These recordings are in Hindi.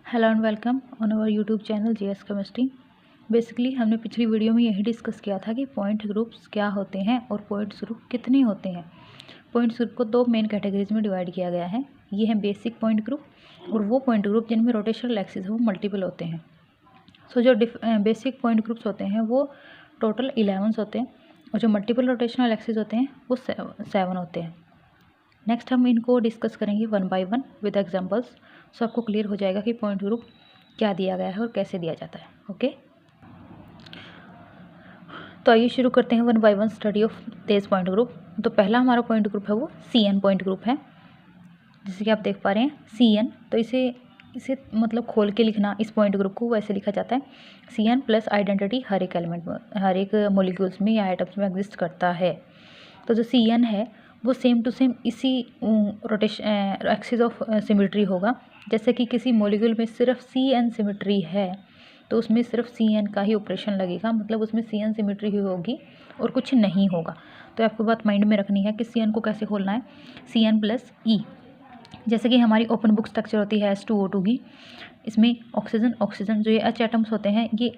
Hello and welcome on our YouTube channel GS chemistry. Basically हमने पिछली वीडियो में यही डिस्कस किया था कि पॉइंट ग्रुप्स क्या होते हैं और पॉइंट्स ग्रुप कितने होते हैं। पॉइंट्स ग्रुप को दो मेन कैटेगरीज में डिवाइड किया गया है। ये है बेसिक पॉइंट ग्रुप और वो पॉइंट ग्रुप जिनमें रोटेशनल एक्सिस वो मल्टीपल होते हैं। सो जो बेसिक पॉइंट ग्रुप्स होते हैं वो टोटल 11 होते हैं और जो मल्टीपल रोटेशनल एक्सिस होते हैं वो 7 होते हैं। नेक्स्ट हम इनको डिस्कस करेंगे one by one with examples, so आपको क्लियर हो जाएगा कि पॉइंट ग्रुप क्या दिया गया है और कैसे दिया जाता है। ओके, तो आइए शुरू करते हैं one by one study of this point group. तो पहला हमारा पॉइंट ग्रुप है वो CN पॉइंट ग्रुप है, जैसे कि आप देख पा रहे हैं CN। तो इसे मतलब खोल के लिखना, इस पॉइंट ग्रुप को वैसे लिखा जाता है CN प्लस आइडेंटिटी हर एक एलिमेंट में, हर एक मोलिक्यूल्स में या आइटम्स में एग्जिस्ट करता है। तो जो CN है वो सेम टू सेम इसी रोटेशन एक्सिस ऑफ सिमेट्री होगा। जैसे कि किसी मॉलिक्यूल में सिर्फ CN सिमेट्री है तो उसमें सिर्फ CN का ही ऑपरेशन लगेगा, मतलब उसमें CN सिमेट्री ही होगी और कुछ नहीं होगा। तो आपको बात माइंड में रखनी है कि CN को कैसे खोलना है, CN प्लस E। जैसे कि हमारी ओपन बुक स्ट्रक्चर होती है H2O2 की, इसमें ऑक्सीजन जो ये H एटम्स होते हैं ये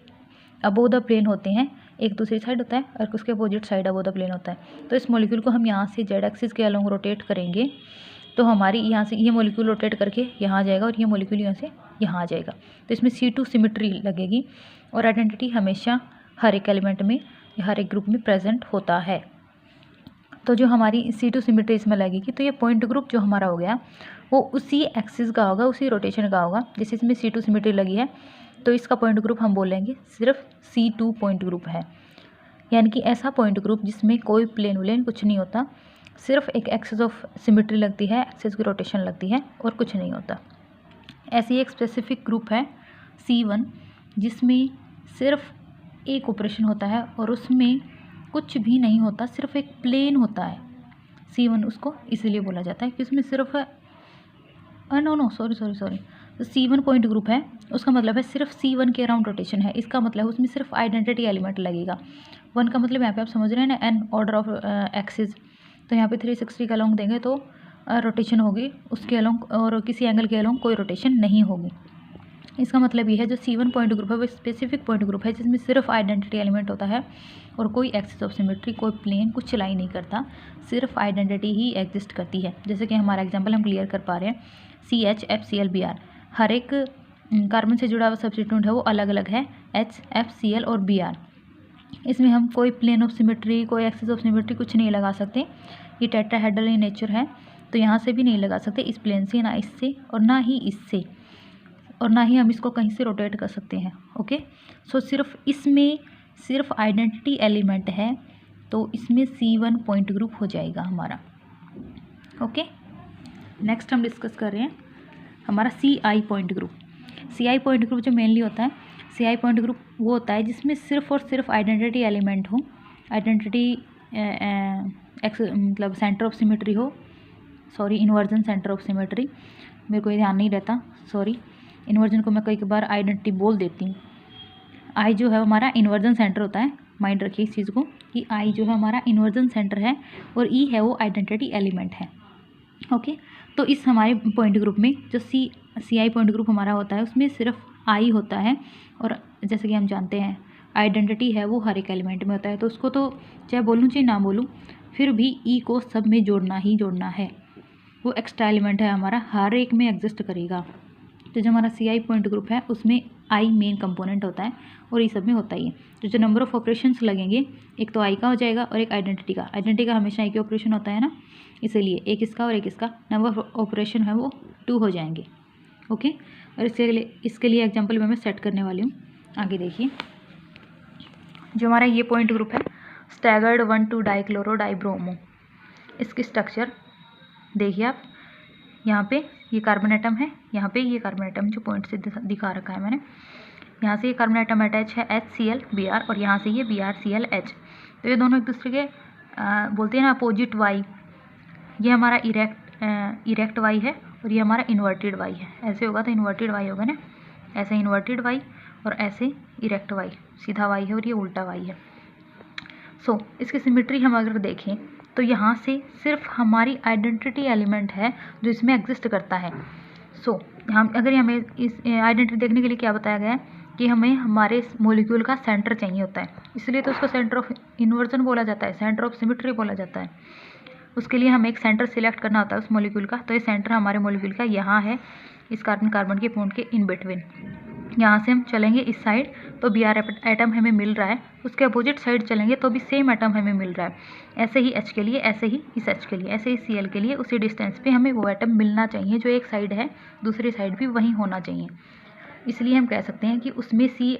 अबोव द प्लेन होते हैं, एक दूसरी साइड होता है और उसके opposite side above the plane होता है। तो इस मॉलिक्यूल को हम यहाँ से जेड एक्सिस के अलोंग रोटेट करेंगे तो हमारी यहाँ से ये मॉलिक्यूल रोटेट करके यहाँ आ जाएगा और ये मॉलिक्यूल यहाँ से यहाँ आ जाएगा। तो इसमें C2 सिमेट्री लगेगी और आइडेंटिटी हमेशा हर एक एलिमेंट में या हर एक ग्रुप में प्रेजेंट होता है। तो जो हमारी C2 सिमेट्री इसमें लगेगी तो ये पॉइंट ग्रुप जो हमारा हो गया वो उसी एक्सिस का होगा, उसी रोटेशन का होगा। जैसे इसमें C2 सिमेट्री लगी है तो इसका पॉइंट ग्रुप हम बोलेंगे सिर्फ C2 पॉइंट ग्रुप है, यानी कि ऐसा पॉइंट ग्रुप जिसमें कोई प्लेन कुछ नहीं होता, सिर्फ एक एक्सिस ऑफ सिमेट्री लगती है, एक्सिस की रोटेशन लगती है और कुछ नहीं होता। ऐसी एक स्पेसिफिक ग्रुप है C1 जिसमें सिर्फ एक ऑपरेशन होता है और उसमें कुछ भी नहीं होता, सिर्फ एक प्लेन होता है। C1 उसको इसीलिए बोला जाता है कि उसमें सिर्फ सॉरी तो C1 पॉइंट ग्रुप है, उसका मतलब है सिर्फ C1 के अराउंड रोटेशन है। इसका मतलब है उसमें सिर्फ आइडेंटिटी एलिमेंट लगेगा। 1 का मतलब यहाँ पे आप समझ रहे हैं ना, n ऑर्डर ऑफ एक्सिस। तो यहाँ पे 360 के अलोंग देंगे तो रोटेशन होगी उसके अलोंग, और किसी एंगल के अलोंग कोई रोटेशन नहीं होगी। इसका मतलब ये है जो C1 पॉइंट ग्रुप है वो स्पेसिफिक पॉइंट ग्रुप है जिसमें सिर्फ आइडेंटिटी एलिमेंट होता है और कोई एक्सिस ऑफ सिमेट्री, कोई प्लेन कुछ लाई नहीं करता, सिर्फ आइडेंटिटी ही एग्जिस्ट करती है। जैसे कि हमारा एग्जांपल हम क्लियर कर पा रहे हैं CHFCl Br, हर एक कार्बन से जुड़ा हुआ सब्स्टिट्यूट है वो अलग अलग है, HFCl और Br। इसमें हम कोई प्लेन ऑफ सिमेट्री, कोई एक्सिस ऑफ सिमेट्री कुछ नहीं लगा सकते। ये टेट्राहेड्रल इन नेचर है तो यहाँ से भी नहीं लगा सकते, इस प्लेन से, ना इससे और ना ही इससे, और ना ही हम इसको कहीं से रोटेट कर सकते हैं। ओके, सो सिर्फ इसमें सिर्फ आइडेंटिटी एलिमेंट है तो इसमें C1 पॉइंट ग्रुप हो जाएगा हमारा। ओके, नेक्स्ट हम डिस्कस कर रहे हैं हमारा CI point group. CI point group जो मेनली होता है, CI पॉइंट ग्रुप वो होता है जिसमें सिर्फ और सिर्फ आइडेंटिटी एलिमेंट हो, आइडेंटिटी मतलब सेंटर ऑफ सिमेट्री हो, sorry inversion centre of symmetry, मेरे को ये ध्यान नहीं रहता, सॉरी इन्वर्जन को मैं कई बार आइडेंटिटी बोल देती हूँ। I जो है हमारा इन्वर्जन सेंटर होता है, माइंड रखिए इस चीज़ को कि I जो है हमारा इन्वर्जन सेंटर है और E है वो आइडेंटिटी एलिमेंट है। ओके, तो इस हमारे पॉइंट ग्रुप में जो CI पॉइंट ग्रुप हमारा होता है उसमें सिर्फ I होता है, और जैसे कि हम जानते हैं आइडेंटिटी है वो हर एक एलिमेंट में होता है, तो उसको तो चाहे बोलूँ चाहे ना बोलूँ फिर भी E को सब में जोड़ना ही जोड़ना है। वो एक्स्ट्रा एलिमेंट है हमारा, हर एक में एग्जिस्ट करेगा। तो जो हमारा CI पॉइंट ग्रुप है उसमें I मेन कंपोनेंट होता है और ये सब में होता ही है। तो जो नंबर ऑफ ऑपरेशंस लगेंगे, एक तो I का हो जाएगा और एक आइडेंटिटी का। आइडेंटिटी का हमेशा एक ही ऑपरेशन होता है ना, इसीलिए एक इसका और एक इसका, नंबर ऑफ ऑपरेशन है वो 2 हो जाएंगे। ओके, और इसके लिए एग्जाम्पल मैं सेट करने वाली हूँ। आगे देखिए, जो हमारा ये पॉइंट ग्रुप है स्टैगर्ड 1,2 डाइक्लोरो डाइब्रोमो, इसकी स्ट्रक्चर देखिए आप, यहाँ पे ये कार्बन एटम है, यहाँ पे ये कार्बन एटम जो पॉइंट से दिखा रखा है मैंने, यहाँ से ये कार्बन एटम अटैच है HCl Br और यहाँ से ये BrClH। तो ये दोनों एक दूसरे के बोलते हैं ना अपोजिट Y। ये हमारा इरेक्ट Y है और ये हमारा इन्वर्टेड Y है। ऐसे होगा तो इन्वर्टेड Y होगा ना, ऐसे इन्वर्टेड Y और ऐसे इरेक्ट Y, सीधा Y है और ये उल्टा Y है। सो इसकी सिमेट्री हम अगर देखें तो यहाँ से सिर्फ हमारी आइडेंटिटी एलिमेंट है जो इसमें एग्जिस्ट करता है। सो हम अगर हमें इस आइडेंटिटी देखने के लिए क्या बताया गया है कि हमें हमारे मॉलिक्यूल का सेंटर चाहिए होता है, इसलिए तो उसको सेंटर ऑफ इन्वर्जन बोला जाता है, सेंटर ऑफ सिमेट्री बोला जाता है। उसके लिए हमें एक सेंटर सिलेक्ट करना होता है उस मॉलिक्यूल का। तो ये सेंटर हमारे मॉलिक्यूल का यहाँ है, इस कार्बन कार्बन के बॉन्ड के इन बिटवीन। यहाँ से हम चलेंगे इस साइड तो Br एटम हमें मिल रहा है, उसके अपोजिट साइड चलेंगे तो भी सेम एटम हमें मिल रहा है। ऐसे ही H के लिए, ऐसे ही इस H के लिए, ऐसे ही Cl के लिए उसी डिस्टेंस पे हमें वो एटम मिलना चाहिए जो एक साइड है, दूसरी साइड भी वहीं होना चाहिए। इसलिए हम कह सकते हैं कि उसमें Ci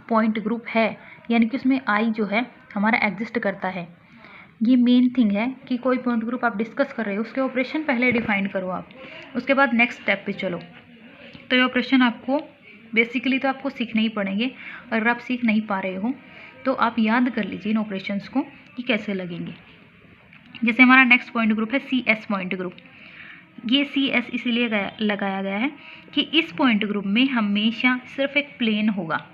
पॉइंट ग्रुप है, यानी कि उसमें I जो है हमारा एग्जिस्ट करता है। ये मेन थिंग है कि कोई पॉइंट ग्रुप आप डिस्कस कर रहे हो उसके ऑपरेशन पहले डिफाइन करो आप, उसके बाद नेक्स्ट स्टेप पे चलो। तो ये ऑपरेशन आपको बेसिकली तो आपको सीखने ही पड़ेंगे, और अगर आप सीख नहीं पा रहे हो तो आप याद कर लीजिए इन ऑपरेशंस को कि कैसे लगेंगे। जैसे हमारा नेक्स्ट पॉइंट ग्रुप है CS पॉइंट ग्रुप। ये CS इसीलिए लगाया गया है कि इस पॉइंट ग्रुप में हमेशा सिर्फ एक प्लेन होगा।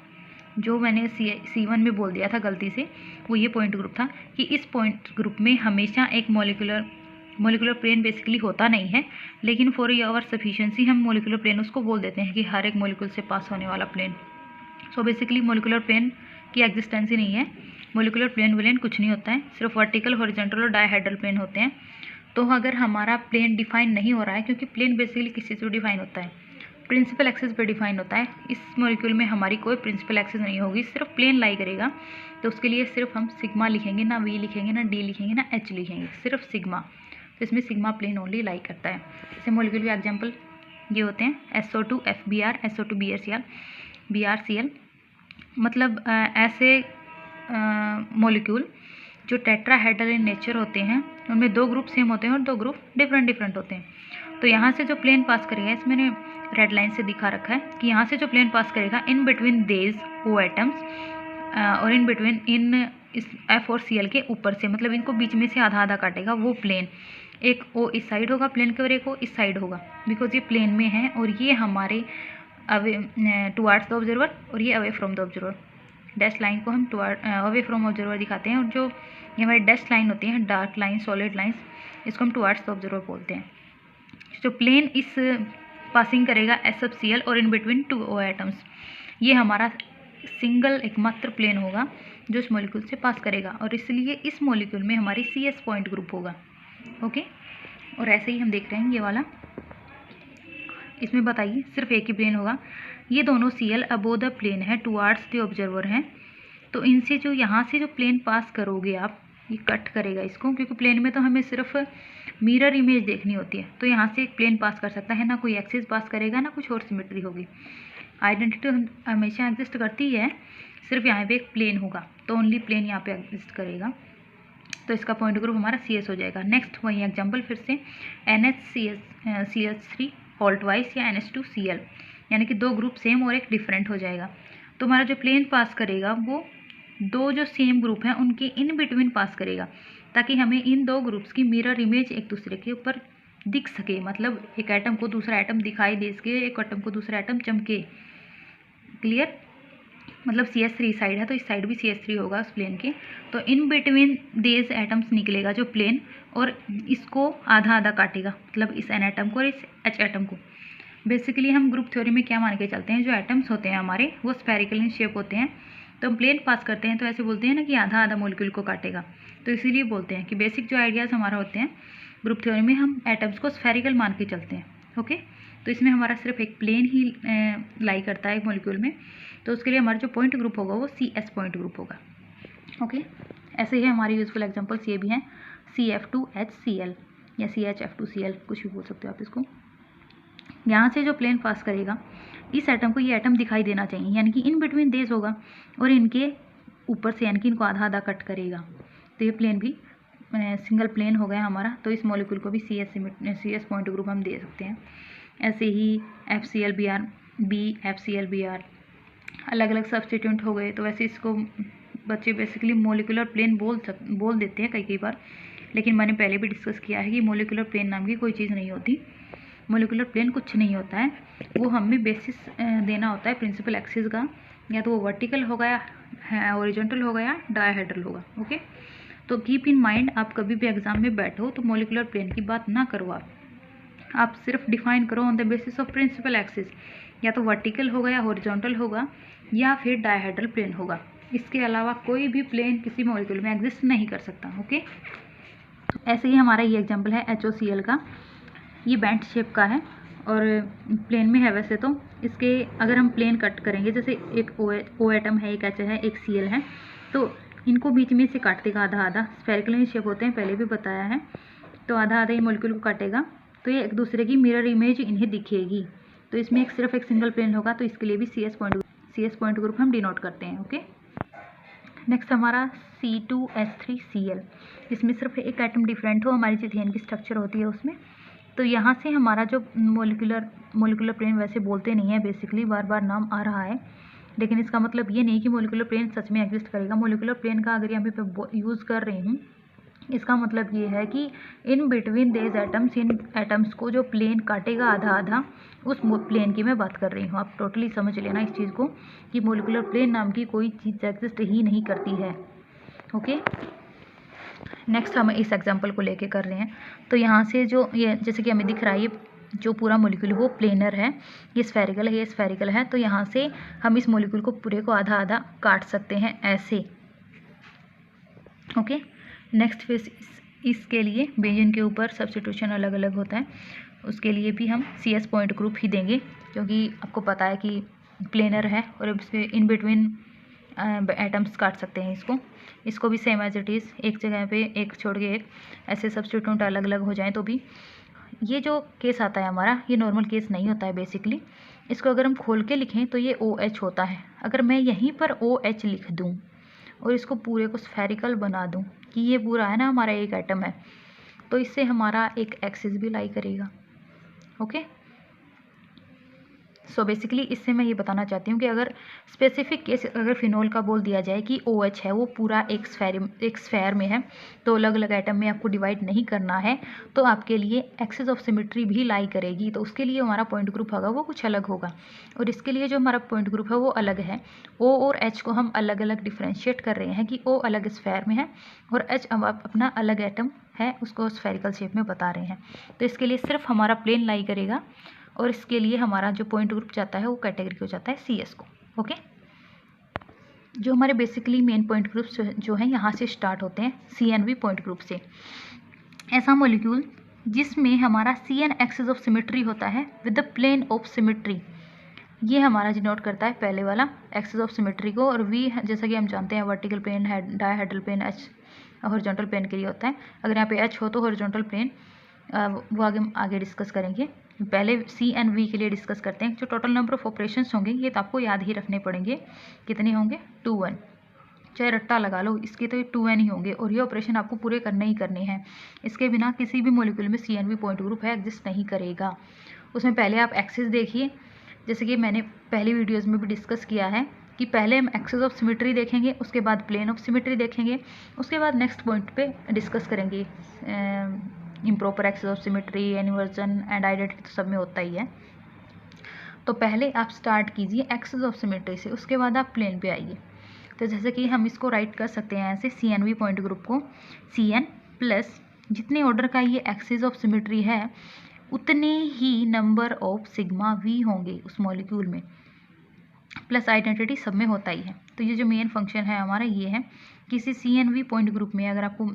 जो मैंने C1 में बोल दिया था गलती से, वो ये पॉइंट ग्रुप था कि इस पॉइंट ग्रुप में हमेशा एक मोलिकुलर प्लेन बेसिकली होता नहीं है, लेकिन फॉर आवर सफिशिएंसी हम मोलिकुलर प्लेन उसको बोल देते हैं कि हर एक मोलिकुल से पास होने वाला plane. So basically molecular plane की एग्जिस्टेंस ही नहीं है। मोलिकुलर प्लेन विलेन कुछ नहीं होता है, सिर्फ वर्टिकल, हॉरिजॉन्टल और डायहेड्रल प्लेन होते हैं। तो अगर हमारा प्लेन डिफाइन नहीं हो रहा है, क्योंकि प्लेन बेसिकली किस चीज़ पर डिफाइन होता है, प्रिंसिपल एक्सिस पे डिफाइन होता है। इस मॉलिक्यूल में हमारी कोई प्रिंसिपल एक्सिस नहीं होगी, सिर्फ प्लेन लाई करेगा। तो उसके लिए सिर्फ हम सिग्मा लिखेंगे, ना V लिखेंगे, ना D लिखेंगे, ना H लिखेंगे, सिर्फ सिग्मा। तो इसमें सिग्मा प्लेन ओनली लाई करता है। जैसे मॉलिक्यूल के एग्जाम्पल ये होते हैं SO2 FBr, SO2 BrCl, BrCl। मतलब ऐसे मॉलिक्यूल जो टेट्राहेड्रल इन नेचर होते हैं, उनमें 2 ग्रुप सेम होते हैं और 2 ग्रुप डिफरेंट होते हैं। तो यहाँ से जो प्लेन पास करेगा, इसमें मैंने रेड लाइन से दिखा रखा है कि यहाँ से जो प्लेन पास करेगा इन बिटवीन देज वो एटम्स, और इन बिटवीन इन इस F और Cl के ऊपर से, मतलब इनको बीच में से आधा आधा काटेगा वो प्लेन। एक O इस साइड होगा प्लेन के और एक O इस साइड होगा, बिकॉज ये प्लेन में है और ये हमारे अवे टुवार्ड्स द ऑब्जर्वर और ये away from the observer. Dash line को हम अवे फ्रॉम ऑब्जर्वर दिखाते हैं, और जो ये हमारी डैश लाइन होती है, डार्क लाइन, सॉलिड लाइन्स, इसको हम टुवार्ड्स द ऑब्जर्वर बोलते हैं। जो प्लेन इस पासिंग करेगा SFCl और इन बिटवीन 2 O एटम्स, ये हमारा सिंगल एकमात्र प्लेन होगा जो इस मॉलिक्यूल से पास करेगा, और इसलिए इस मॉलिक्यूल में हमारी CS पॉइंट ग्रुप होगा। ओके, और ऐसे ही हम देख रहे हैं ये वाला, इसमें बताइए सिर्फ एक ही प्लेन होगा। ये दोनों Cl अबोव द प्लेन है, टुवार्ड्स द ऑब्जर्वर हैं। तो इनसे जो यहाँ से जो प्लेन पास करोगे आप, ये कट करेगा इसको, क्योंकि प्लेन में तो हमें सिर्फ मिरर इमेज देखनी होती है। तो यहाँ से एक प्लेन पास कर सकता है, ना कोई एक्सिस पास करेगा, ना कुछ और सिमेट्री होगी। आइडेंटिटी हमेशा एग्जिस्ट करती है, सिर्फ यहाँ पे एक प्लेन होगा, तो ओनली प्लेन यहाँ पे एग्जिस्ट करेगा। तो इसका पॉइंट ग्रुप हमारा CS हो जाएगा। नेक्स्ट वही एग्जाम्पल फिर से NHCH3 हॉल्ट वाइज या NH2Cl, यानी कि 2 ग्रुप सेम और एक डिफरेंट हो जाएगा। तो हमारा जो प्लेन पास करेगा वो 2 जो सेम ग्रुप हैं उनके इन बिटवीन पास करेगा, ताकि हमें इन 2 ग्रुप्स की मिरर इमेज एक दूसरे के ऊपर दिख सके। मतलब एक एटम को दूसरा एटम दिखाई दे सके, एक एटम को दूसरा एटम चमके। क्लियर? मतलब CS3 साइड है तो इस साइड भी CS3 होगा उस प्लेन के। तो इन बिटवीन देज एटम्स निकलेगा जो प्लेन, और इसको आधा आधा काटेगा, मतलब इस N एटम को और इस H एटम को। बेसिकली हम ग्रुप थ्योरी में क्या मान के चलते हैं, जो एटम्स होते हैं हमारे वो स्फेरिकल इन शेप होते हैं। तो हम प्लेन पास करते हैं तो ऐसे बोलते हैं ना कि आधा आधा मॉलिक्यूल को काटेगा। तो इसीलिए बोलते हैं कि बेसिक जो आइडियाज़ हमारा होते हैं ग्रुप थ्योरी में, हम एटम्स को स्फेरिकल मान के चलते हैं। ओके, तो इसमें हमारा सिर्फ एक प्लेन ही लाई करता है मॉलिक्यूल में। तो उसके लिए हमारा जो पॉइंट ग्रुप होगा वो CS पॉइंट ग्रुप होगा। ओके, ऐसे ही हमारी यूजफुल एग्जांपल्स ये भी हैं, CF2HCl या CHF2Cl, कुछ भी बोल सकते हो आप इसको। यहाँ से जो प्लेन पास करेगा इस एटम को ये एटम दिखाई देना चाहिए, यानी कि इन बिटवीन देज होगा, और इनके ऊपर से यानी कि इनको आधा आधा कट करेगा। तो ये प्लेन भी सिंगल प्लेन हो गया हमारा। तो इस मॉलिक्यूल को भी CS पॉइंट ग्रुप हम दे सकते हैं। ऐसे ही FCl B FCl Br अलग अलग सब्स्टिट्यूएंट हो गए। तो वैसे इसको बच्चे बेसिकली मोलिकुलर प्लेन बोल देते हैं कई बार, लेकिन मैंने पहले भी डिस्कस किया है कि मोलिकुलर प्लेन नाम की कोई चीज़ नहीं होती। मोलिकुलर प्लेन कुछ नहीं होता है, वो हमें बेसिस देना होता है प्रिंसिपल एक्सिस का, या तो वो वर्टिकल होगा या हॉरिजॉन्टल होगा या डायहेड्रल होगा। ओके, तो कीप इन माइंड, आप कभी भी एग्जाम में बैठो तो मोलिकुलर प्लेन की बात ना करो आप सिर्फ डिफाइन करो on the basis of principal axis, या तो वर्टिकल होगा या हॉरिजॉन्टल होगा या फिर डायहेड्रल प्लेन होगा। इसके अलावा कोई भी प्लेन किसी मॉलिक्यूल में एग्जिस्ट नहीं कर सकता। ओके, ऐसे ही हमारा ये एग्जांपल है HOCl का। ये बैंड शेप का है और प्लेन में है वैसे तो। इसके अगर हम प्लेन कट करेंगे, जैसे एक O एटम है, एक H है, एक Cl है, तो इनको बीच में से काट देगा आधा आधा। स्फेरिकल शेप होते हैं, पहले भी बताया है। तो आधा आधा ये मॉलिक्यूल को काटेगा, तो ये एक दूसरे की मिरर इमेज इन्हें दिखेगी। तो इसमें सिर्फ एक सिंगल प्लेन होगा, तो इसके लिए भी CS पॉइंट ग्रुप हम डिनोट करते हैं। ओके, नेक्स्ट हमारा C2H3Cl। इसमें सिर्फ एक एटम डिफरेंट हो, हमारी जिथेन की स्ट्रक्चर होती है उसमें। तो यहाँ से हमारा जो मोलिकुलर प्लेन वैसे बोलते नहीं है, बेसिकली बार बार नाम आ रहा है, लेकिन इसका मतलब ये नहीं कि मोलिकुलर प्लेन सच में एग्जिस्ट करेगा। मोलिकुलर प्लेन का अगर यहाँ पे यूज़ कर रही हूँ, इसका मतलब ये है कि इन बिटवीन देज एटम्स, इन एटम्स को जो प्लेन काटेगा आधा आधा, उस प्लेन की मैं बात कर रही हूँ। आप टोटली समझ लेना इस चीज़ को कि मोलिकुलर प्लेन नाम की कोई चीज़ एग्जिस्ट ही नहीं करती है। ओके, नेक्स्ट हम इस एग्जांपल को लेके कर रहे हैं। तो यहाँ से जो ये जैसे कि हमें दिख रहा है, ये जो पूरा मॉलिक्यूल वो प्लेनर है, ये स्फेरिकल है, ये स्फेरिकल है। तो यहाँ से हम इस मॉलिक्यूल को पूरे को आधा आधा काट सकते हैं ऐसे। ओके, नेक्स्ट फिर इसके लिए बेंजीन के ऊपर सब्स्टिट्यूशन अलग अलग होता है, उसके लिए भी हम CS पॉइंट ग्रुप ही देंगे, क्योंकि आपको पता है कि प्लेनर है और इससे इन बिटवीन एटम्स काट सकते हैं इसको भी सेम एज इट इज़, एक जगह पे एक छोड़ के एक, ऐसे सब्स्टिट्यूट अलग अलग हो जाएं तो भी। ये जो केस आता है हमारा, ये नॉर्मल केस नहीं होता है बेसिकली। इसको अगर हम खोल के लिखें तो ये OH होता है। अगर मैं यहीं पर OH लिख दूँ और इसको पूरे को स्फेरिकल बना दूँ कि ये पूरा है ना हमारा एक एटम है, तो इससे हमारा एक एक्सिस भी लाई करेगा। ओके, सो बेसिकली इससे मैं ये बताना चाहती हूँ कि अगर स्पेसिफिक केस अगर फिनोल का बोल दिया जाए कि OH है, वो पूरा एक स्फेयर में है, तो अलग अलग एटम में आपको डिवाइड नहीं करना है, तो आपके लिए एक्सिस ऑफ सिमेट्री भी लाई करेगी। तो उसके लिए हमारा पॉइंट ग्रुप होगा वो कुछ अलग होगा, और इसके लिए जो हमारा पॉइंट ग्रुप है वो अलग है। O और H को हम अलग अलग डिफ्रेंशिएट कर रहे हैं कि O अलग स्फेयर में है और H अपना अलग एटम है, उसको स्फेरिकल शेप में बता रहे हैं। तो इसके लिए सिर्फ हमारा प्लेन लाई करेगा, और इसके लिए हमारा जो पॉइंट ग्रुप जाता है वो कैटेगरी को जाता है CS को। ओके, जो हमारे बेसिकली मेन पॉइंट ग्रुप्स जो हैं यहाँ से स्टार्ट होते हैं CNV पॉइंट ग्रुप से। ऐसा मॉलिक्यूल जिसमें हमारा CN एक्सिस ऑफ सिमेट्री होता है with the plane of symmetry, ये हमारा डिनोट करता है पहले वाला एक्सिस ऑफ सिमेट्री को। और V जैसा कि हम जानते हैं vertical plane, dihedral plane, H horizontal plane के लिए होता है। अगर यहाँ पे H हो तो हॉरिजॉन्टल प्लेन, वो आगे डिस्कस करेंगे। पहले C एंड V के लिए डिस्कस करते हैं। जो टोटल नंबर ऑफ ऑपरेशंस होंगे ये तो आपको याद ही रखने पड़ेंगे, कितने होंगे 2n, चाहे रट्टा लगा लो, इसके तो 2n ही होंगे, और ये ऑपरेशन आपको पूरे करने ही करने हैं। इसके बिना किसी भी मॉलिक्यूल में CNV पॉइंट ग्रुप है एग्जिस्ट नहीं करेगा। उसमें पहले आप एक्सिस देखिए, जैसे कि मैंने पहली वीडियोज़ में भी डिस्कस किया है कि पहले हम एक्सिस ऑफ सिमेट्री देखेंगे, उसके बाद प्लेन ऑफ सिमेट्री देखेंगे, उसके बाद नेक्स्ट पॉइंट पे डिस्कस करेंगे improper axis of symmetry, inversion and identity, तो सब में होता ही है। तो पहले आप स्टार्ट कीजिए एक्सिस ऑफ सिमेट्री से, उसके बाद आप प्लेन पे आइए। तो जैसे कि हम इसको राइट कर सकते हैं ऐसे, CNV पॉइंट ग्रुप को CN प्लस जितने ऑर्डर का ये एक्सिस ऑफ सिमेट्री है उतने ही नंबर ऑफ सिग्मा V होंगे उस मॉलिक्यूल में, प्लस आइडेंटिटी सब में होता ही है। तो ये जो मेन फंक्शन है हमारा ये है, किसी CNV पॉइंट ग्रुप में अगर आपको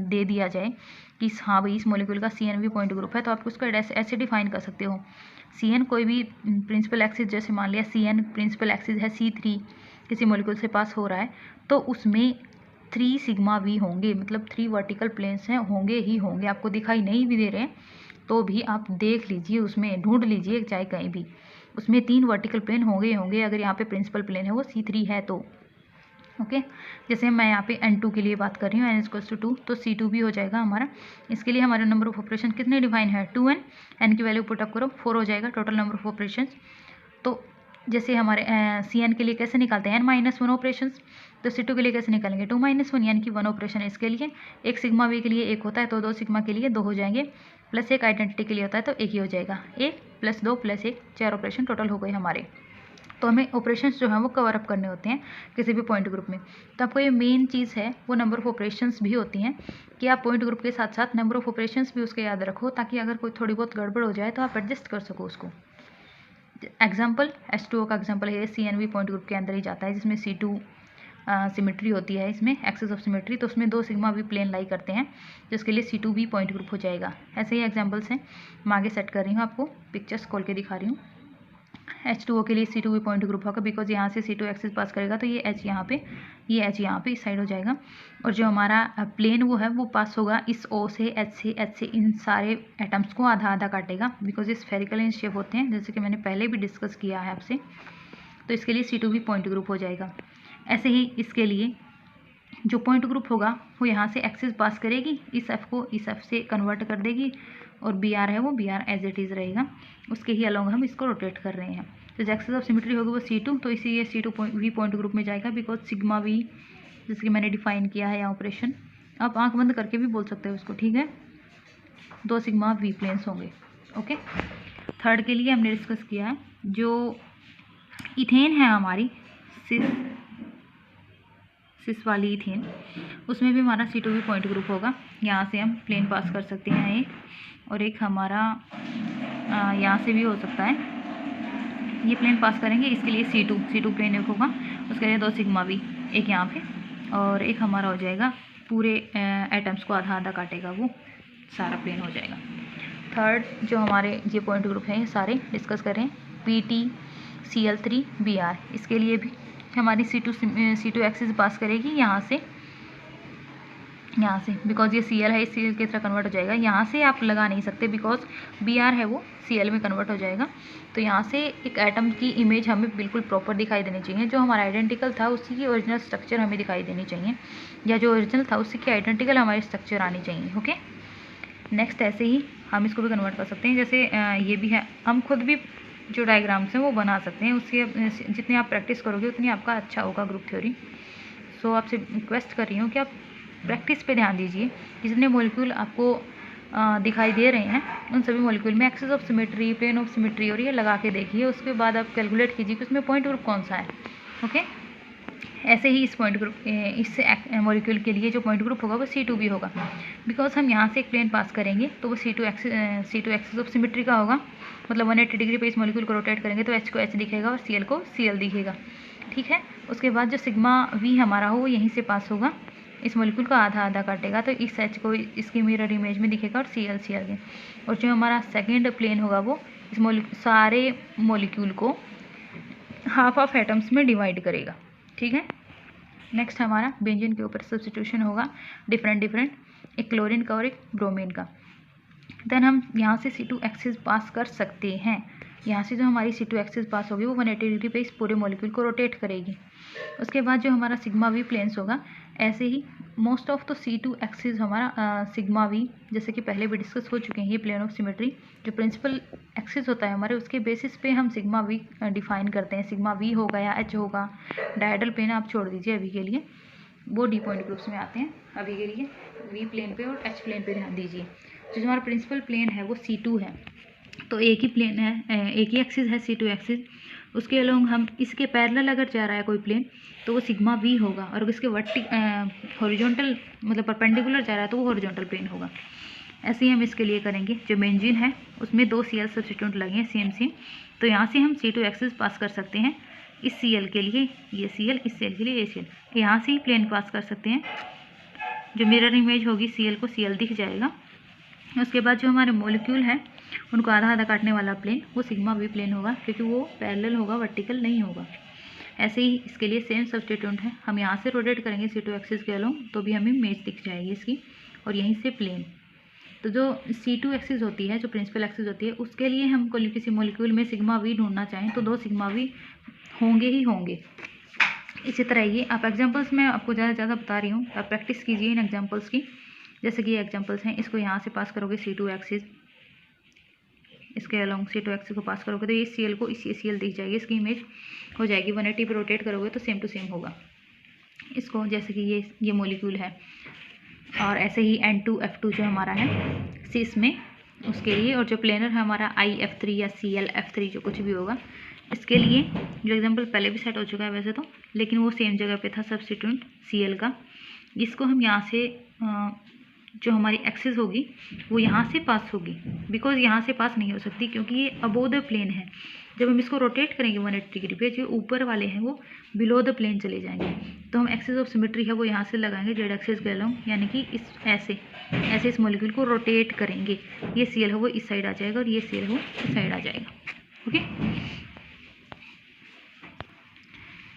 दे दिया जाए कि हाँ भाई इस मॉलिक्यूल का CNV पॉइंट ग्रुप है, तो आप उसको ऐसे डिफाइन कर सकते हो। CN कोई भी प्रिंसिपल एक्सिस, जैसे मान लिया CN प्रिंसिपल एक्सिस है C3, किसी मॉलिक्यूल से पास हो रहा है, तो उसमें 3 सिग्मा V होंगे, मतलब 3 वर्टिकल प्लेन्स हैं, होंगे ही होंगे। आपको दिखाई नहीं भी दे रहे हैं तो भी आप देख लीजिए, उसमें ढूंढ लीजिए चाहे कहीं भी, उसमें 3 वर्टिकल प्लेन होंगे ही होंगे। अगर यहाँ पे प्रिंसिपल प्लेन है वो C3 है तो ओके। जैसे मैं यहाँ पे N2 के लिए बात कर रही हूँ, N=2, तो C2 भी हो जाएगा हमारा। इसके लिए हमारे नंबर ऑफ ऑपरेशन कितने डिफाइन है 2n, n की वैल्यू पुटअप करो 4 हो जाएगा टोटल नंबर ऑफ ऑपरेशन। तो जैसे हमारे CN के लिए कैसे निकालते हैं n-1 ऑपरेशन, तो C2 के लिए कैसे निकालेंगे 2-1 यानी कि 1 ऑपरेशन। इसके लिए एक सिग्मा V के लिए 1 होता है, तो 2 सिग्मा के लिए 2 हो जाएंगे, प्लस एक आइडेंटिटी के लिए होता है तो 1 ही हो जाएगा, 1 + 2 + 1 4 ऑपरेशन टोटल हो गए हमारे। तो हमें ऑपरेशंस जो हैं वो कवर अप करने होते हैं किसी भी पॉइंट ग्रुप में। तो आपको ये मेन चीज़ है वो नंबर ऑफ़ ऑपरेशंस भी होती हैं कि आप पॉइंट ग्रुप के साथ साथ नंबर ऑफ़ ऑपरेशंस भी उसके याद रखो, ताकि अगर कोई थोड़ी बहुत गड़बड़ हो जाए तो आप एडजस्ट कर सको उसको। एग्जाम्पल H2O का एग्जाम्पल है, CN भी पॉइंट ग्रुप के अंदर ही जाता है, जिसमें C2 सिमेट्री होती है, इसमें एक्सिस ऑफ सिमेट्री, तो उसमें 2 सिग्मा भी प्लेन लाई करते हैं, जिसके लिए C2 भी पॉइंट ग्रुप हो जाएगा। ऐसे ही एग्जांपल्स हैं, मैं आगे सेट कर रही हूँ, आपको पिक्चर्स खोल के दिखा रही हूँ। H2O के लिए C2 भी पॉइंट ग्रुप होगा, बिकॉज यहाँ से C2 एक्सिस पास करेगा तो ये H यहाँ पे, ये H यहाँ पे इस साइड हो जाएगा, और जो हमारा प्लेन वो है वो पास होगा इस O से H से इन सारे एटम्स को आधा आधा काटेगा, बिकॉज ये स्फेरिकल इन शेप होते हैं, जैसे कि मैंने पहले भी डिस्कस किया है आपसे। तो इसके लिए C2 भी पॉइंट ग्रुप हो जाएगा। ऐसे ही इसके लिए जो पॉइंट ग्रुप होगा वो यहाँ से एक्सिस पास करेगी, इस F को इस F से कन्वर्ट कर देगी, और BR है वो BR एज इट इज़ रहेगा, उसके ही अलॉन्ग हम इसको रोटेट कर रहे हैं। तो जो एक्सिस ऑफ सिमेट्री होगी वो C2, तो इसीलिए C2 भी पॉइंट ग्रुप में जाएगा, बिकॉज सिग्मा V जैसे कि मैंने डिफाइन किया है यहाँ ऑपरेशन, आप आंख बंद करके भी बोल सकते हो उसको, ठीक है। 2 सिग्मा V प्लेन्स होंगे, ओके। थर्ड के लिए हमने डिस्कस किया है, जो इथेन है हमारी सिस वाली इथेन, उसमें भी हमारा C2 भी पॉइंट ग्रुप होगा। यहाँ से हम प्लेन पास कर सकते हैं एक, और एक हमारा यहाँ से भी हो सकता है, ये प्लेन पास करेंगे, इसके लिए C2 प्लेन एक होगा, उसके लिए 2 सिग्मा भी, एक यहाँ पे और एक हमारा हो जाएगा, पूरे एटम्स को आधा आधा काटेगा, वो सारा प्लेन हो जाएगा। थर्ड जो हमारे ये पॉइंट ग्रुप हैं ये सारे डिस्कस करें, PT Cl3 Br, इसके लिए भी हमारी C2 एक्सिस पास करेगी यहाँ से, बिकॉज ये Cl है, इस Cl की तरह कन्वर्ट हो जाएगा। यहाँ से आप लगा नहीं सकते, बिकॉज Br है वो Cl में कन्वर्ट हो जाएगा। तो यहाँ से एक एटम की इमेज हमें बिल्कुल प्रॉपर दिखाई देनी चाहिए, जो हमारा आइडेंटिकल था उसी की ओरिजिनल स्ट्रक्चर हमें दिखाई देनी चाहिए, या जो ओरिजिनल था उसी की आइडेंटिकल हमारी स्ट्रक्चर आनी चाहिए, ओके। नेक्स्ट ऐसे ही हम इसको भी कन्वर्ट कर सकते हैं, जैसे ये भी है, हम खुद भी जो डायग्राम्स हैं वो बना सकते हैं, उसके जितनी आप प्रैक्टिस करोगे उतनी आपका अच्छा होगा ग्रुप थ्योरी। सो आपसे रिक्वेस्ट कर रही हूँ कि आप प्रैक्टिस पे ध्यान दीजिए, जितने मॉलिक्यूल आपको दिखाई दे रहे हैं उन सभी मॉलिक्यूल में axis of symmetry, plane of symmetry और ये लगा के देखिए, उसके बाद आप कैलकुलेट कीजिए कि उसमें पॉइंट ग्रुप कौन सा है, ओके। ऐसे ही इस पॉइंट ग्रुप, इस मॉलिक्यूल के लिए जो पॉइंट ग्रुप होगा वो C2 भी होगा, बिकॉज हम यहाँ से एक प्लेन पास करेंगे तो वो C2 एक्सिस ऑफ सिमेट्री का होगा, मतलब 180 डिग्री पे इस मॉलिक्यूल को रोटेट करेंगे तो H को H दिखेगा और Cl को Cl दिखेगा, ठीक है। उसके बाद जो सिग्मा V हमारा हो वो यहीं से पास होगा, इस मॉलिक्यूल को आधा आधा काटेगा, तो इस H को इसकी मिरर इमेज में दिखेगा और Cl के, और जो हमारा सेकेंड प्लेन होगा वो इस सारे मॉलिक्यूल को हाफ ऑफ एटम्स में डिवाइड करेगा, ठीक है। नेक्स्ट हमारा बेंजीन के ऊपर सब्स्टिट्यूशन होगा डिफरेंट, एक क्लोरीन का और एक ब्रोमीन का। देन हम यहाँ से C2 एक्सिस पास कर सकते हैं, यहाँ से जो हमारी C2 एक्सिस पास होगी वो 180 डिग्री पे इस पूरे मॉलिक्यूल को रोटेट करेगी। उसके बाद जो हमारा सिग्मा V प्लेन्स होगा, ऐसे ही मोस्ट ऑफ तो C2 एक्सिस हमारा सिग्मा V, जैसे कि पहले भी डिस्कस हो चुके हैं, ये प्लेन ऑफ सिमेट्री जो प्रिंसिपल एक्सिस होता है हमारे, उसके बेसिस पे हम सिग्मा V डिफाइन करते हैं। सिग्मा V होगा या H होगा, डायडल प्लेन आप छोड़ दीजिए अभी के लिए, वो डी पॉइंट ग्रुप्स में आते हैं। अभी के लिए V प्लेन पे और H प्लेन पे ध्यान दीजिए। जो हमारा प्रिंसिपल प्लेन है वो C2 है, तो एक ही प्लेन है, एक ही एक्सिस है C2 एक्सिस, उसके अलोंग हम इसके पैरेलल अगर जा रहा है कोई प्लेन तो वो सिग्मा V होगा, और इसके हॉरिजॉन्टल मतलब परपेंडिकुलर जा रहा है तो वो हॉरिजॉन्टल प्लेन होगा। ऐसे ही हम इसके लिए करेंगे। जो बेंजीन है उसमें 2 Cl सब्स्टिट्यूट लगे हैं सेम, तो यहाँ से हम C2 एक्सिस पास कर सकते हैं, इस Cl के लिए ये Cl, इस Cl के लिए ये Cl, यहाँ से ही प्लेन पास कर सकते हैं, जो मिरर इमेज होगी Cl को Cl दिख जाएगा। उसके बाद जो हमारे मॉलिक्यूल हैं उनको आधा आधा काटने वाला प्लेन वो सिग्मा V प्लेन होगा, क्योंकि वो पैरेलल होगा, वर्टिकल नहीं होगा। ऐसे ही इसके लिए सेम सब्स्टिट्यूट है, हम यहाँ से रोटेट करेंगे C2 एक्सिस के अलोंग तो भी हमें इमेज दिख जाएगी इसकी, और यहीं से प्लेन। तो जो C2 एक्सिस होती है, जो प्रिंसिपल एक्सिस होती है, उसके लिए हम किसी मॉलिक्यूल में सिग्मा V ढूंढना चाहें तो 2 सिग्मा V होंगे ही होंगे। इसी तरह ये आप एग्जाम्पल्स में आपको ज़्यादा बता रही हूँ, आप प्रैक्टिस कीजिए इन एग्जाम्पल्स की। जैसे कि ये एग्जाम्पल्स हैं, इसको यहाँ से पास करोगे C2 एक्सिस, इसके अलोंग C2 एक्सिस को पास करोगे तो ये Cl को इसी Cl दिख जाएगी, इसकी इमेज हो जाएगी। 180 पे रोटेट करोगे तो सेम टू सेम होगा इसको, जैसे कि ये मॉलिक्यूल है, और ऐसे ही N2F2 जो हमारा है सिस में, उसके लिए, और जो प्लेनर है हमारा IF3 या ClF3 जो कुछ भी होगा, इसके लिए जो एग्जांपल पहले भी सेट हो चुका है वैसे तो, लेकिन वो सेम जगह पे था सब्स्टिट्यूएंट Cl का। इसको हम यहाँ से जो हमारी एक्सिस होगी वो यहाँ से पास होगी, बिकॉज यहाँ से पास नहीं हो सकती क्योंकि ये अबोव द प्लेन है। जब हम इसको रोटेट करेंगे 180 डिग्री पे, जो ऊपर वाले हैं वो बिलो द प्लेन चले जाएंगे। तो हम एक्सिस ऑफ सिमेट्री है वो यहाँ से लगाएंगे जेड एक्सिस के अलोंग, यानी कि इस ऐसे इस मॉलिक्यूल को रोटेट करेंगे। ये Cl है वो इस साइड आ जाएगा और ये Cl है वो इस साइड आ जाएगा। ओके,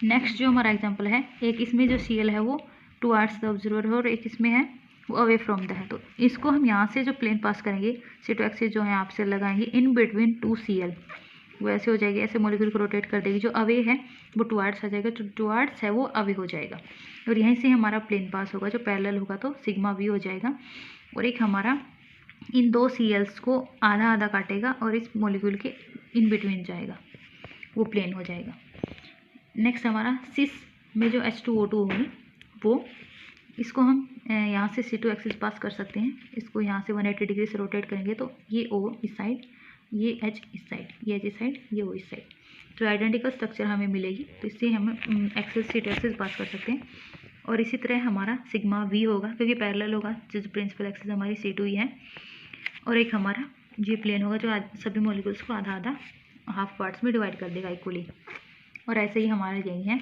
नेक्स्ट जो हमारा एग्जाम्पल है, एक इसमें जो Cl है वो टुवार्ड्स द ऑब्जर्वर है और एक इसमें है वो अवे फ्रॉम द है। तो इसको हम यहाँ से जो प्लेन पास करेंगे C2 एक्सिस जो है आपसे लगाएंगे इन बिटवीन 2 Cl, वो ऐसे हो जाएगी, ऐसे मॉलिक्यूल को रोटेट कर देगी। जो अवे है वो टुवार्ड्स आ जाएगा, जो टुवार्ड्स है वो अवे हो जाएगा और यहीं से हमारा प्लेन पास होगा। जो पैरेलल होगा तो सिग्मा V हो जाएगा और एक हमारा इन 2 Cls को आधा आधा काटेगा और इस मॉलिक्यूल के इन बिटवीन जाएगा, वो प्लेन हो जाएगा। नेक्स्ट हमारा सिस में जो H2O2 होगी वो, इसको हम यहाँ से C2 एक्सिस पास कर सकते हैं। इसको यहाँ से 180 डिग्री से रोटेट करेंगे तो ये O इस साइड, ये H इस साइड, ये H इस साइड, ये O इस साइड, तो आइडेंटिकल स्ट्रक्चर हमें मिलेगी। तो इससे हम एक्सिस C2 एक्सिस पास कर सकते हैं। और इसी तरह हमारा सिग्मा V होगा क्योंकि पैरेलल होगा, जो प्रिंसिपल एक्सिस हमारी C2 ही है। और एक हमारा ये प्लेन होगा जो सभी मॉलिक्यूल्स को आधा आधा हाफ पार्ट्स में डिवाइड कर देगा इक्वली। और ऐसे ही हमारा यही है,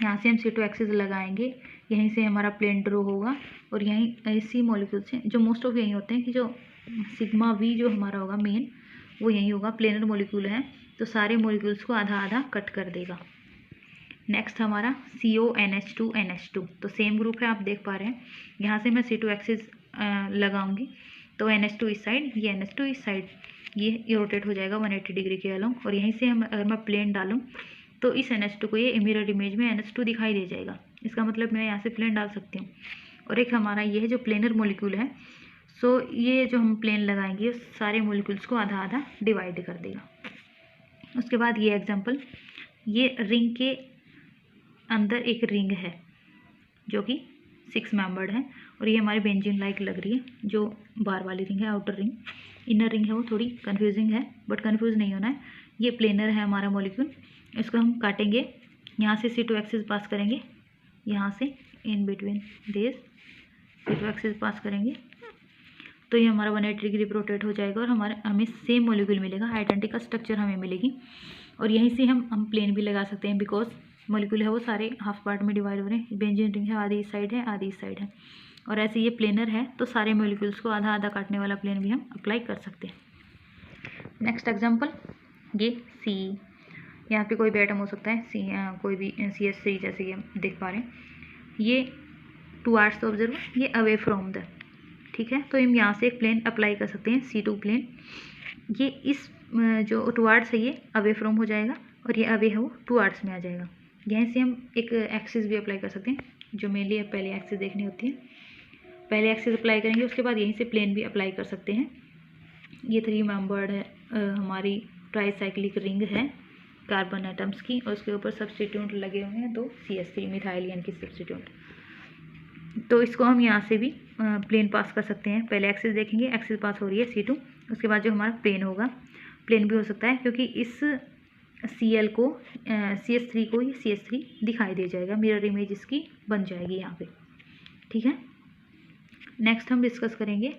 यहाँ से हम C2 एक्सिस लगाएंगे, यहीं से हमारा प्लेन ड्रॉ होगा और यहीं ऐसी मॉलिक्यूल से जो मोस्ट ऑफ यहीं होते हैं कि जो सिग्मा V जो हमारा होगा मेन वो यहीं होगा। प्लेनर मॉलिक्यूल है तो सारे मॉलिक्यूल्स को आधा आधा कट कर देगा। नेक्स्ट हमारा CONH2NH2, तो सेम ग्रुप है, आप देख पा रहे हैं। यहाँ से मैं C2 एक्सिस लगाऊंगी तो NH2 इस साइड, ये NH2 इस साइड, ये रोटेट हो जाएगा 180 डिग्री के अलोंग। और यहीं से हम अगर मैं प्लेन डालूँ तो इस NH2 को ये मिरर इमेज में NH2 दिखाई दे जाएगा। इसका मतलब मैं यहाँ से प्लेन डाल सकती हूँ। और एक हमारा ये है जो प्लेनर मॉलिक्यूल है, सो ये जो हम प्लेन लगाएंगे सारे मॉलिक्यूल्स को आधा आधा डिवाइड कर देगा। उसके बाद ये एग्जांपल, ये रिंग के अंदर एक रिंग है जो कि 6 मेंबर्ड है और ये हमारी बेंजीन लाइक लग रही है, जो बार वाली रिंग है, आउटर रिंग। इनर रिंग है वो थोड़ी कंफ्यूजिंग है, बट कंफ्यूज नहीं होना है। ये प्लेनर है हमारा मॉलिक्यूल, इसको हम काटेंगे, यहाँ से C2 एक्सिस पास करेंगे, यहाँ से in between this C2 axis pass करेंगे तो ये हमारा 180 डिग्री पर रोटेट हो जाएगा और हमें सेम मॉलिक्यूल मिलेगा, आइडेंटिकल स्ट्रक्चर हमें मिलेगी। और यहीं से हम प्लेन भी लगा सकते हैं बिकॉज मॉलिक्यूल है वो सारे हाफ पार्ट में डिवाइड हो रहे हैं। बेंजीन रिंग है, आधी इस साइड है, आधी इस साइड है। और ऐसे ये प्लेनर है तो सारे मॉलिक्यूल्स को आधा आधा काटने वाला प्लेन भी हम अप्लाई कर सकते हैं। नेक्स्ट एग्जांपल, ये C, यहाँ पे कोई भी एटम हो सकता है, कोई भी CH3 जैसे कि हम देख पा रहे हैं। ये टुवार्ड्स द ऑब्जर्वर, ये अवे फ्रॉम द, ठीक है। तो हम यहाँ से एक प्लेन अप्लाई कर सकते हैं, C2 प्लेन। ये इस जो टुवार्ड्स है ये अवे फ्रॉम हो जाएगा और ये अवे है वो टुवार्ड्स में आ जाएगा। यहीं से हम एक एक्सिस भी अप्लाई कर सकते हैं, जो मेनली पहले एक्सिस देखनी होती है। पहले एक्सिस अप्लाई करेंगे, उसके बाद यहीं से प्लेन भी अप्लाई कर सकते हैं। ये 3 मेंबर्ड है हमारी ट्राईसाइक्लिक रिंग है कार्बन एटम्स की, और उसके ऊपर सब्स्टिट्यूएंट लगे हुए हैं 2 CH3 मिथाइल यानी कि सब्स्टिट्यूएंट। तो इसको हम यहाँ से भी प्लेन पास कर सकते हैं। पहले एक्सिस देखेंगे, एक्सिस पास हो रही है C2, उसके बाद जो हमारा प्लेन होगा, प्लेन भी हो सकता है क्योंकि इस Cl को CH3 को ये CH3 दिखाई दे जाएगा, मिरर इमेज इसकी बन जाएगी यहाँ पे, ठीक है। नेक्स्ट हम डिस्कस करेंगे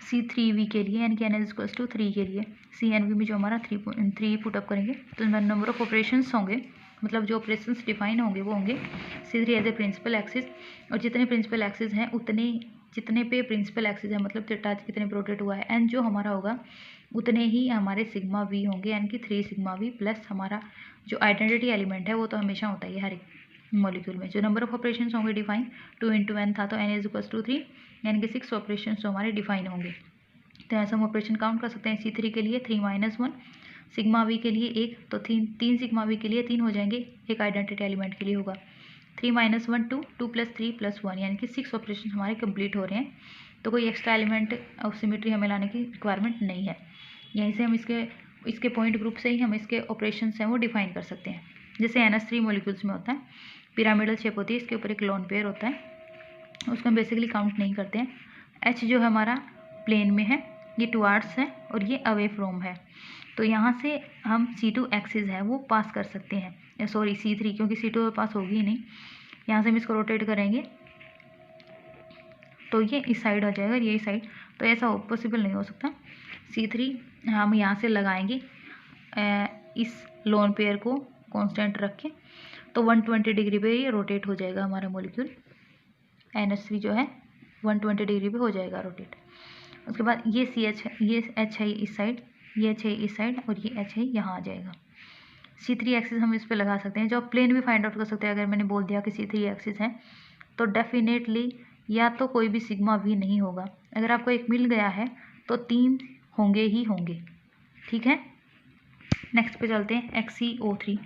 C3V के लिए, यानी कि N=3 के लिए। CNV में जो हमारा 3 पुटअप करेंगे तो नंबर ऑफ ऑपरेशंस होंगे, मतलब जो ऑपरेशंस डिफाइन होंगे वो होंगे C3 as a principal axis, और जितने प्रिंसिपल एक्सिस हैं उतने जितने पे प्रिंसिपल एक्सिस है मतलब थीटा कितने पे रोटेट हुआ है, एन जो हमारा होगा उतने ही हमारे सिग्मा V होंगे, यानी कि 3 सिग्मा V प्लस हमारा जो आइडेंटिटी एलिमेंट है वो तो हमेशा होता ही है हर एक मॉलिक्यूल में। जो नंबर ऑफ ऑपरेशंस होंगे डिफाइन 2 × n था तो n=3, यानी कि 6 ऑपरेशंस जो हमारे डिफाइन होंगे। तो ऐसा हम ऑपरेशन काउंट कर सकते हैं। C3 के लिए 3 - 1, सिग्मा V के लिए 1, तो 3 सिग्मा V के लिए 3 हो जाएंगे, एक आइडेंटिटी एलिमेंट के लिए होगा। 3 - 1 2, 2 + 3 + 1, यानी कि 6 ऑपरेशन हमारे कंप्लीट हो रहे हैं। तो कोई एक्स्ट्रा एलिमेंट ऑफ सिमेट्री हमें लाने की रिक्वायरमेंट नहीं है। यहीं से हम इसके पॉइंट ग्रुप से ही हम इसके ऑपरेशंस हैं वो डिफाइन कर सकते हैं। जैसे NH3 मॉलिक्यूल्स में होता है, पिरामिडल शेप होती है, इसके ऊपर एक लोन पेयर होता है, उसको हम बेसिकली काउंट नहीं करते हैं। H जो है हमारा प्लेन में है, ये टुवार्ड्स है और ये अवे फ्रॉम है। तो यहाँ से हम C2 एक्सिस है वो पास कर सकते हैं, सॉरी C3, क्योंकि C2 पास होगी ही नहीं। यहाँ से हम इसको रोटेट करेंगे तो ये इस साइड हो जाएगा, ये साइड, तो ऐसा पॉसिबल नहीं हो सकता। C3 हम यहाँ से लगाएंगे इस लोन पेयर को कांस्टेंट रख के, तो 120 डिग्री पे ये रोटेट हो जाएगा हमारा मॉलिक्यूल। NH3 जो है 120 डिग्री पे हो जाएगा रोटेट। उसके बाद ये CH है, ये H है इस साइड, ये H है इस साइड, और ये H है यहाँ आ जाएगा। C3 एक्सिस हम इस पे लगा सकते हैं, जो आप प्लेन भी फाइंड आउट कर सकते हैं। अगर मैंने बोल दिया कि C3 एक्सिस है तो डेफिनेटली या तो कोई भी सिग्मा V नहीं होगा, अगर आपको एक मिल गया है तो 3 होंगे ही होंगे। ठीक है, नेक्स्ट पे चलते हैं। XeO3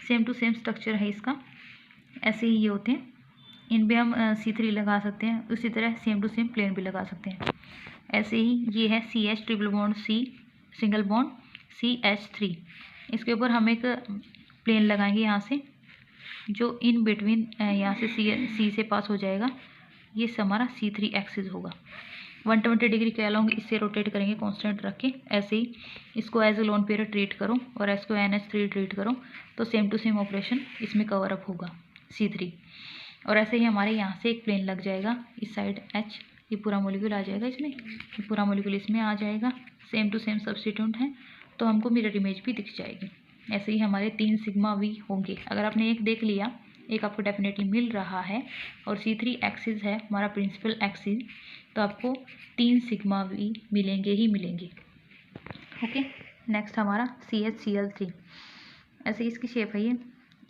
same to same structure है इसका, ऐसे ही ये होते हैं, इन पे हम C3 लगा सकते हैं। उसी तरह सेम टू सेम प्लेन भी लगा सकते हैं। ऐसे ही ये है CH triple bond C single bond CH3, इसके ऊपर हम एक प्लेन लगाएंगे यहाँ से, जो इन बिटवीन यहाँ से C से पास हो जाएगा। ये हमारा C3 एक्सिस होगा। 120 डिग्री के अलोंग इससे रोटेट करेंगे कांस्टेंट रख के। ऐसे ही इसको as a lone pair treat करो और इसको NH3 ट्रीट करो, तो सेम टू सेम ऑपरेशन इसमें कवर अप होगा C3। और ऐसे ही हमारे यहाँ से एक प्लेन लग जाएगा इस साइड H, ये पूरा मॉलिक्यूल आ जाएगा इसमें, ये पूरा मॉलिक्यूल इसमें आ जाएगा। सेम टू सेम सब्स्टिट्यूट हैं तो हमको मिरर इमेज भी दिख जाएगी। ऐसे ही हमारे 3 सिग्मा V होंगे। अगर आपने एक देख लिया, एक आपको डेफिनेटली मिल रहा है, और C3 एक्सिस है हमारा प्रिंसिपल एक्सिस, तो आपको 3 सिग्मा V मिलेंगे ही मिलेंगे। ओके, नेक्स्ट हमारा CHCl3। ऐसे इसकी शेप है ये,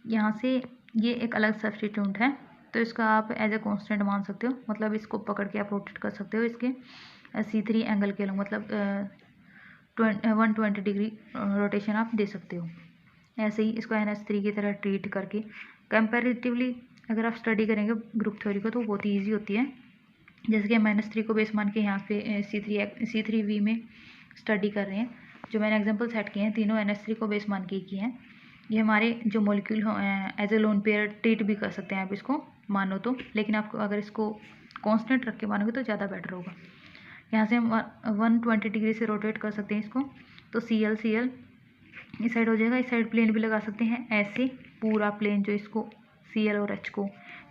यहाँ से ये एक अलग सब्स्टिट्यूट है, तो इसका आप एज ए कांस्टेंट मान सकते हो, मतलब इसको पकड़ के आप रोटेट कर सकते हो इसके C3 एंगल के लोग, मतलब 120 डिग्री रोटेशन आप दे सकते हो। ऐसे ही इसको NH3 की तरह ट्रीट करके कंपैरेटिवली अगर आप स्टडी करेंगे ग्रुप थ्योरी को तो बहुत ही ईजी होती है। जैसे कि हम -3 को बेस मान के यहाँ पे C3V में स्टडी कर रहे हैं। जो मैंने एग्जांपल सेट किए हैं तीनों NH3 को बेस मान के किए हैं। ये हमारे जो molecule as a lone pair treat भी कर सकते हैं आप इसको मानो तो, लेकिन आपको अगर इसको कांस्टेंट रख के मानोगे तो ज़्यादा बेटर होगा। यहाँ से हम 120 डिग्री से रोटेट कर सकते हैं इसको, तो Cl इस साइड हो जाएगा। इस साइड प्लेन भी लगा सकते हैं, ऐसे पूरा प्लेन जो इसको Cl और H को,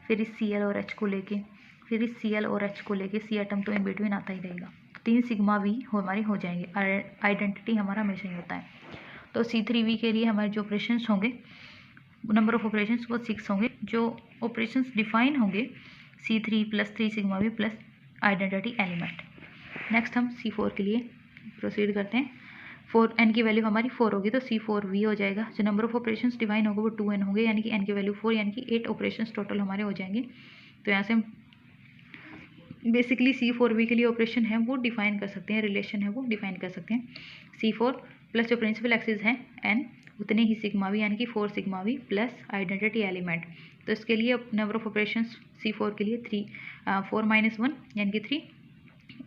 फिर इस Cl और H को लेके, फिर इस Cl और H को लेके, C एटम तो इन बिटवीन आता ही रहेगा। 3 सिग्मा V हमारे हो जाएंगे। आइडेंटिटी हमारा हमेशा ही होता है। तो C3V के लिए हमारे जो ऑपरेशंस होंगे, नंबर ऑफ ऑपरेशंस वो 6 होंगे। जो ऑपरेशंस डिफाइन होंगे C3 + 3 sigma V + identity element. Next हम C4 के लिए प्रोसीड करते हैं। 4n की वैल्यू हमारी 4 होगी तो C4V हो जाएगा। जो नंबर ऑफ ऑपरेशंस डिफाइन होगा वो 2n होंगे, यानी कि n की वैल्यू 4, यानी कि 8 ऑपरेशंस टोटल हमारे हो जाएंगे। तो यहाँ से हम बेसिकली C4V के लिए ऑपरेशन है वो डिफाइन कर सकते हैं, रिलेशन है वो डिफाइन कर सकते हैं। C4 प्लस जो प्रिंसिपल एक्सिस है n, उतने ही सिग्मा V, यानी कि 4 sigma V plus identity element. तो इसके लिए नंबर ऑफ ऑपरेशंस C4 के लिए 4 - 1 यानी कि 3।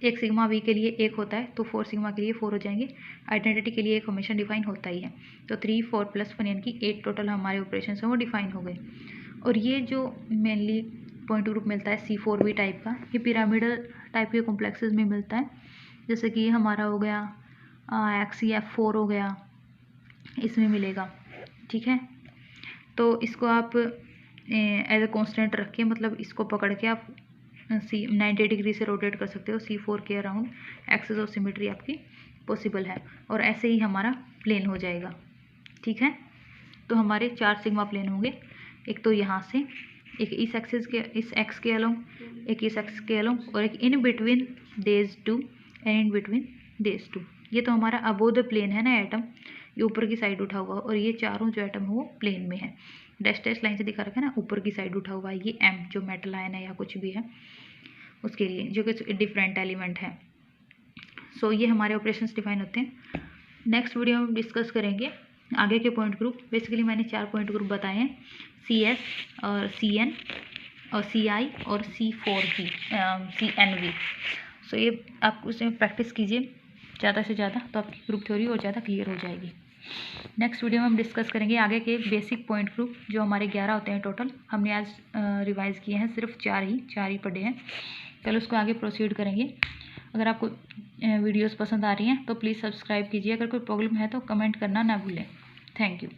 एक सिग्मा V के लिए 1 होता है, तो 4 सिग्मा के लिए 4 हो जाएंगे। आइडेंटिटी के लिए एक हमेशा डिफाइन होता ही है, तो 3, 4 + 1 यानी कि 8 टोटल हमारे ऑपरेशन हैं वो डिफाइन हो गए। और ये जो मेनली पॉइंट ग्रुप मिलता है C4V टाइप का, ये पिरामिडल टाइप के कॉम्प्लेक्सेस में मिलता है। जैसे कि हमारा हो गया XeF4 हो गया, इसमें मिलेगा। ठीक है, तो इसको आप एज ए कांस्टेंट रख के, मतलब इसको पकड़ के आप 90 डिग्री से रोटेट कर सकते हो C4 के अराउंड। एक्सेस ऑफ सिमेट्री आपकी पॉसिबल है, और ऐसे ही हमारा प्लेन हो जाएगा। ठीक है, तो हमारे 4 सिग्मा प्लेन होंगे, एक तो यहाँ से, एक इस एक्सिस के, इस एक्स के अलोंग, एक इस एक्स के अलोंग, और एक इन बिटवीन देज 2 एंड इन बिटवीन देज 2। ये तो हमारा अबोव द प्लेन है ना एटम, ये ऊपर की साइड उठा हुआ, और ये चारों जो एटम है वो प्लेन में है। डैश लाइन से दिखा रखा है ना, ऊपर की साइड उठा हुआ है। ये M जो मेटल आयन है या कुछ भी है उसके लिए, जो कि डिफरेंट एलिमेंट है। सो ये हमारे ऑपरेशंस डिफाइन होते हैं। नेक्स्ट वीडियो में हम डिस्कस करेंगे आगे के पॉइंट ग्रुप। बेसिकली मैंने 4 पॉइंट ग्रुप बताए हैं, CS और CN और CI और C4V CNV। सो ये आप उसमें प्रैक्टिस कीजिए ज़्यादा से ज़्यादा, तो आपकी ग्रुप थ्योरी और ज़्यादा क्लियर हो जाएगी। नेक्स्ट वीडियो में हम डिस्कस करेंगे आगे के बेसिक पॉइंट ग्रुप, जो हमारे 11 होते हैं टोटल। हमने आज रिवाइज़ किए हैं सिर्फ 4 ही पढ़े हैं। चलो उसको आगे प्रोसीड करेंगे। अगर आपको वीडियोस पसंद आ रही हैं तो प्लीज़ सब्सक्राइब कीजिए। अगर कोई प्रॉब्लम है तो कमेंट करना ना भूलें। Thank you.